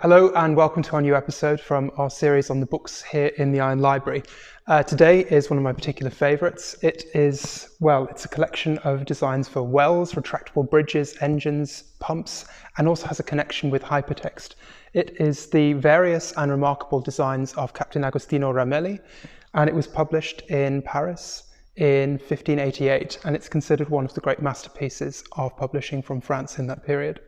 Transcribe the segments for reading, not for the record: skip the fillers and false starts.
Hello and welcome to our new episode from our series on the books here in the Iron Library. Today is one of my particular favourites. It's a collection of designs for wells, retractable bridges, engines, pumps, and also has a connection with hypertext. It is the various and remarkable designs of Captain Agostino Ramelli, and it was published in Paris in 1588, and it's considered one of the great masterpieces of publishing from France in that period.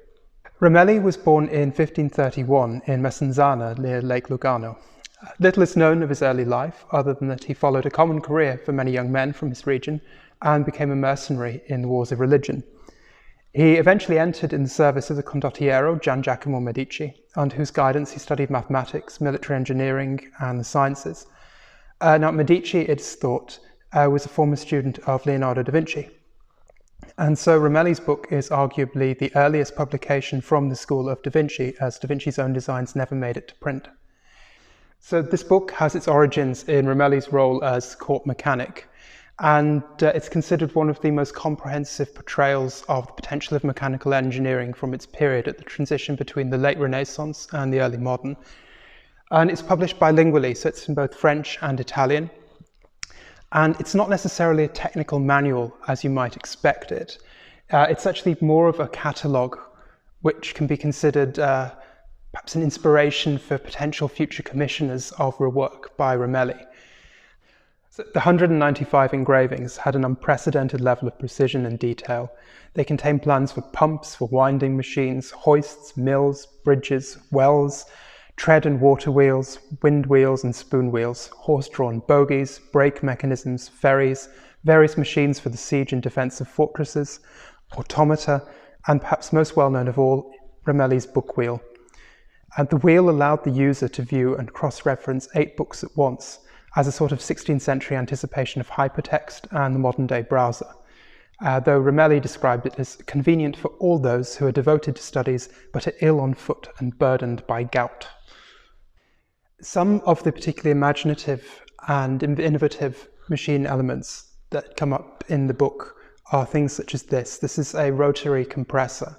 Ramelli was born in 1531 in Mesanzena near Lake Lugano. Little is known of his early life, other than that he followed a common career for many young men from his region and became a mercenary in the wars of religion. He eventually entered in the service of the condottiero Gian Giacomo Medici, under whose guidance he studied mathematics, military engineering and the sciences. Now Medici, it's thought, was a former student of Leonardo da Vinci. And so Ramelli's book is arguably the earliest publication from the school of Da Vinci, as Da Vinci's own designs never made it to print. So this book has its origins in Ramelli's role as court mechanic, and it's considered one of the most comprehensive portrayals of the potential of mechanical engineering from its period at the transition between the late Renaissance and the early modern. And it's published bilingually, so it's in both French and Italian. And it's not necessarily a technical manual as you might expect it. It's actually more of a catalogue which can be considered perhaps an inspiration for potential future commissioners of work by Ramelli. So the 195 engravings had an unprecedented level of precision and detail. They contain plans for pumps, for winding machines, hoists, mills, bridges, wells, tread and water wheels, wind wheels and spoon wheels, horse-drawn bogies, brake mechanisms, ferries, various machines for the siege and defence of fortresses, automata, and perhaps most well-known of all, Ramelli's book wheel. And the wheel allowed the user to view and cross-reference 8 books at once, as a sort of 16th century anticipation of hypertext and the modern-day browser. Though Ramelli described it as convenient for all those who are devoted to studies but are ill on foot and burdened by gout. Some of the particularly imaginative and innovative machine elements that come up in the book are things such as this. This is a rotary compressor,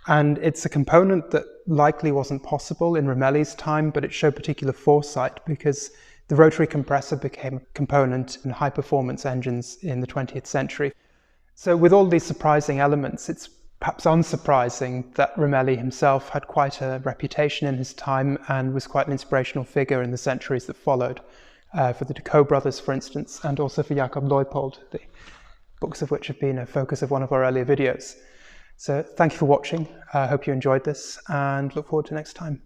and it's a component that likely wasn't possible in Ramelli's time, but it showed particular foresight because the rotary compressor became a component in high-performance engines in the 20th century. So with all these surprising elements, it's perhaps unsurprising that Ramelli himself had quite a reputation in his time and was quite an inspirational figure in the centuries that followed, for the Decaux brothers, for instance, and also for Jakob Leupold, the books of which have been a focus of one of our earlier videos. So thank you for watching. I hope you enjoyed this and look forward to next time.